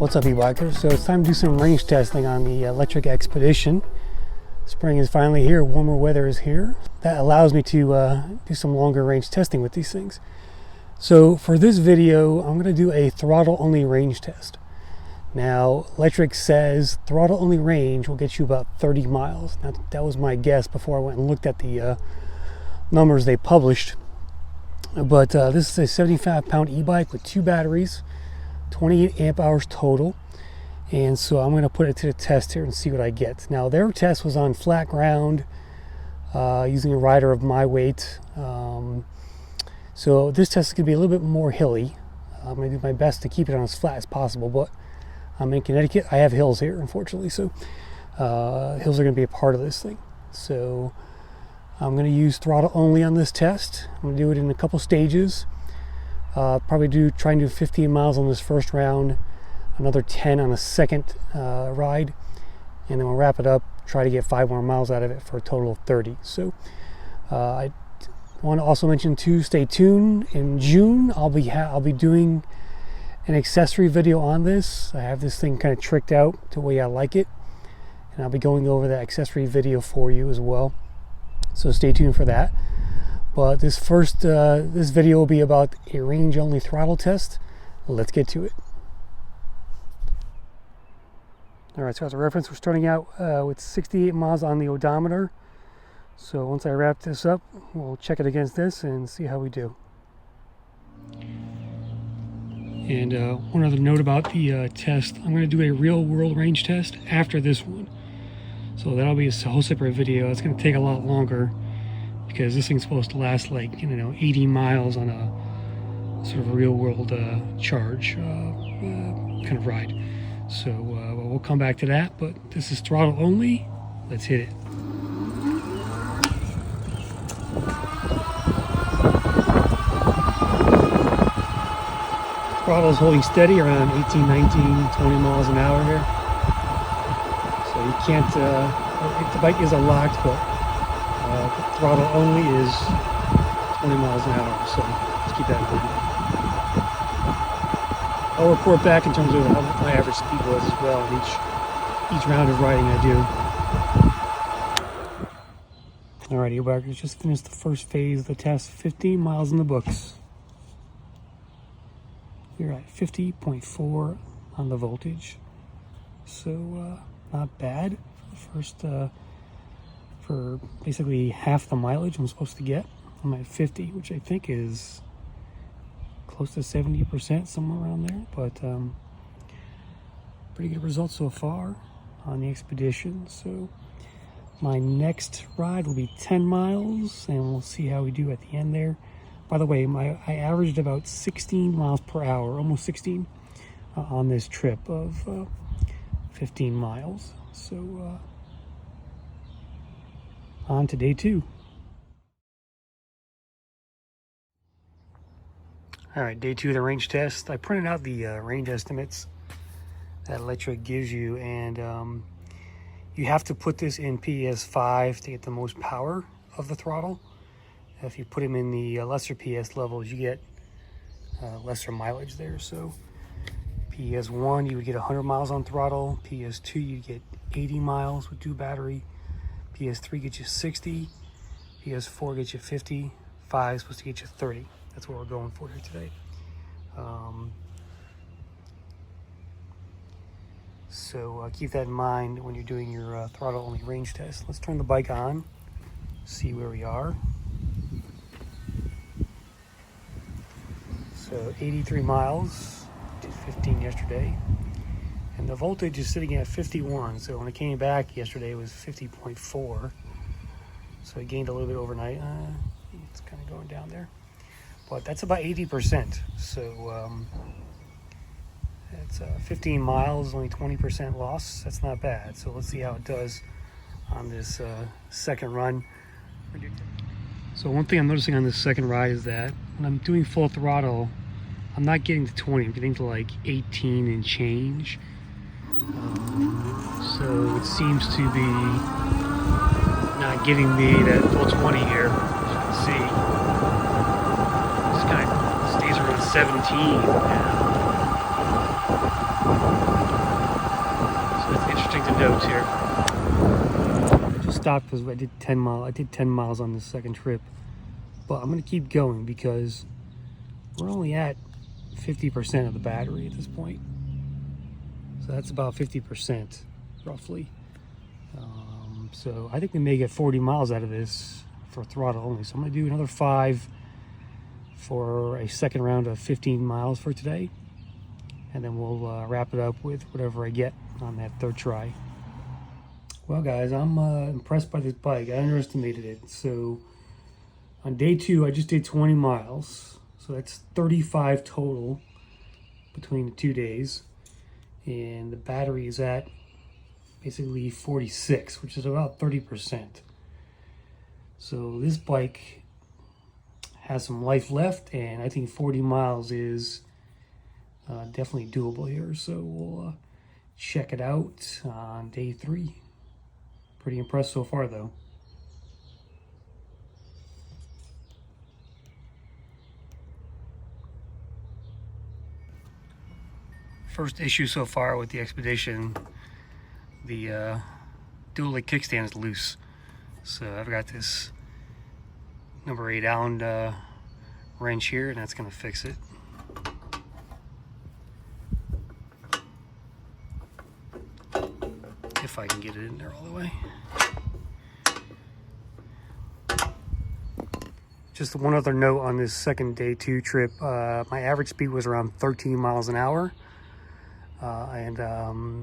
What's up, e-bikers? So it's time to do some range testing on the Lectric XPedition. Spring is finally here, warmer weather is here. That allows me to do some longer range testing with these things. So for this video, I'm going to do a throttle only range test. Now, Lectric says throttle only range will get you about 30 miles. Now, that was my guess before I went and looked at the numbers they published. But this is a 75-pound e-bike with 2 batteries. 28 amp hours total, and so I'm going to put it to the test here and see what I get. Now, their test was on flat ground using a rider of my weight, so this test is going to be a little bit more hilly. I'm going to do my best to keep it on as flat as possible, but I'm in Connecticut. I have hills here, unfortunately, so hills are going to be a part of this thing. So I'm going to use throttle only on this test. I'm going to do it in a couple stages. Probably try and do 15 miles on this first round, another 10 on a second ride, and then we'll wrap it up, try to get 5 more miles out of it for a total of 30. So I want to also mention too, stay tuned. In June I'll be doing an accessory video on this. I have this thing kind of tricked out to the way I like it, and I'll be going over that accessory video for you as well, so stay tuned for that. But this video will be about a range-only throttle test. Let's get to it. All right, so as a reference, we're starting out with 68 miles on the odometer. So once I wrap this up, we'll check it against this and see how we do. And one other note about the test, I'm going to do a real-world range test after this one. So that'll be a whole separate video. It's going to take a lot longer, because this thing's supposed to last like 80 miles on a sort of real world charge kind of ride. So we'll come back to that, but this is throttle only. Let's hit it. Throttle's holding steady around 18, 19, 20 miles an hour here. So you can't, the bike is locked, but throttle only is 20 miles an hour, so let's keep that in mind. I'll report back in terms of how my average speed was as well in each round of riding I do. Alright, e-bikers, just finished the first phase of the test. 15 miles in the books. We're at 50.4 on the voltage, so not bad for the first for basically half the mileage I'm supposed to get. I'm at 50, which I think is close to 70%, somewhere around there. But pretty good results so far on the Expedition. So my next ride will be 10 miles, and we'll see how we do at the end there. By the way, I averaged about 16 miles per hour, almost 16, on this trip of 15 miles. So on to day 2. All right, day 2 of the range test. I printed out the range estimates that Lectric gives you, and you have to put this in PS5 to get the most power of the throttle. If you put them in the lesser PS levels, you get lesser mileage there. So PS1, you would get 100 miles on throttle. PS2, you get 80 miles with 2 battery. PS3 gets you 60, PS4 gets you 50, 5 is supposed to get you 30. That's what we're going for here today. So keep that in mind when you're doing your throttle only range test. Let's turn the bike on, see where we are. So 83 miles, did 15 yesterday. And the voltage is sitting at 51, so when it came back yesterday it was 50.4. So it gained a little bit overnight. It's kind of going down there. But that's about 80%. So it's 15 miles, only 20% loss. That's not bad. So let's see how it does on this second run. So one thing I'm noticing on this second ride is that when I'm doing full throttle, I'm not getting to 20, I'm getting to like 18 and change. So it seems to be not giving me that full 20 here. As you can see, this kind of stays around 17 now. notes here. I just stopped because I did 10 miles on this second trip, but I'm going to keep going because we're only at 50% of the battery at this point. So that's about 50% roughly. So I think we may get 40 miles out of this for throttle only. So I'm going to do another 5 for a second round of 15 miles for today. And then we'll wrap it up with whatever I get on that third try. Well guys, I'm impressed by this bike. I underestimated it. So on day 2, I just did 20 miles. So that's 35 total between the 2 days. And the battery is at basically 46, which is about 30%. So this bike has some life left, and I think 40 miles is definitely doable here. So we'll check it out on day 3. Pretty impressed so far though. First issue so far with the XPedition, the dual leg kickstand is loose. So I've got this number 8 Allen wrench here, and that's going to fix it. If I can get it in there all the way. Just one other note on this second day 2 trip, my average speed was around 13 miles an hour. And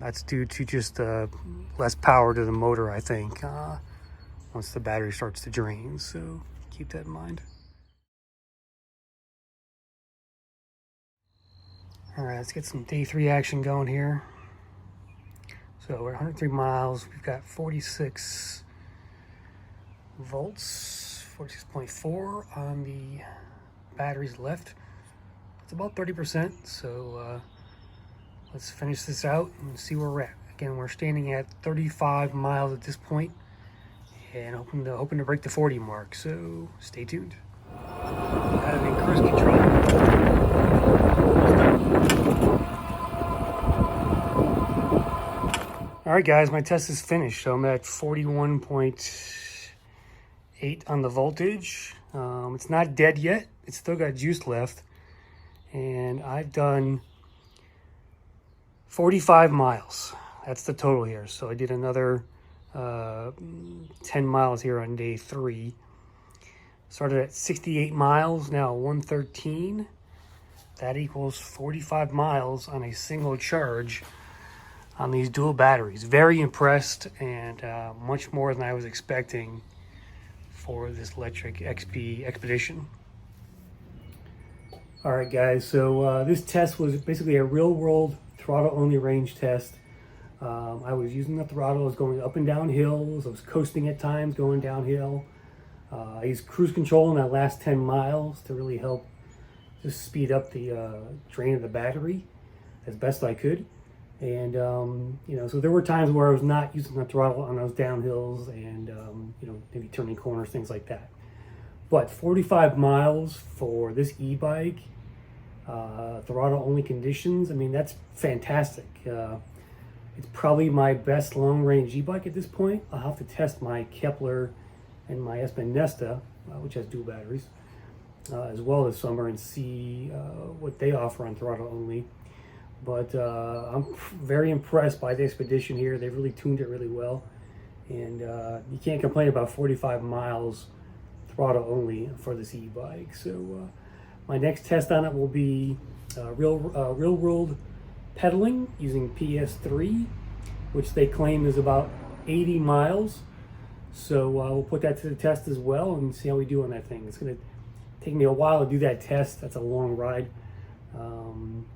that's due to just less power to the motor, I think, once the battery starts to drain. So keep that in mind. All right, let's get some day 3 action going here. So we're at 103 miles. We've got 46 volts, 46.4 on the batteries left. It's about 30%. So let's finish this out and see where we're at. Again, we're standing at 35 miles at this point, and hoping to break the 40 mark. So stay tuned. Got it in cruise control. All right, guys, my test is finished. So I'm at 41.8 on the voltage. It's not dead yet. It's still got juice left, and I've done 45 miles. That's the total here. So I did another 10 miles here on day 3. Started at 68 miles, now 113. That equals 45 miles on a single charge on these dual batteries. Very impressed, and much more than I was expecting for this Lectric XPedition. All right, guys, so this test was basically a real-world throttle-only range test. I was using the throttle. I was going up and down hills. I was coasting at times, going downhill. I used cruise control in that last 10 miles to really help just speed up the drain of the battery as best I could. And, you know, so there were times where I was not using the throttle on those downhills and, you know, maybe turning corners, things like that. But 45 miles for this e-bike, throttle only conditions, I mean, that's fantastic. It's probably my best long range e-bike at this point. I'll have to test my Kepler and my Nesta, which has dual batteries, as well as summer, and see what they offer on throttle only. But I'm very impressed by the XPedition here. They've really tuned it really well, and you can't complain about 45 miles throttle only for this e-bike. So my next test on it will be real world pedaling using PS3, which they claim is about 80 miles. So we'll put that to the test as well and see how we do on that thing. It's going to take me a while to do that test. That's a long ride. And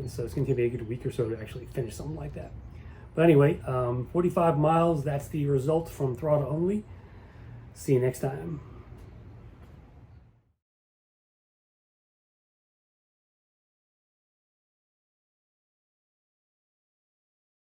so it's going to take me a good week or so to actually finish something like that. But anyway, 45 miles, that's the result from throttle only. See you next time.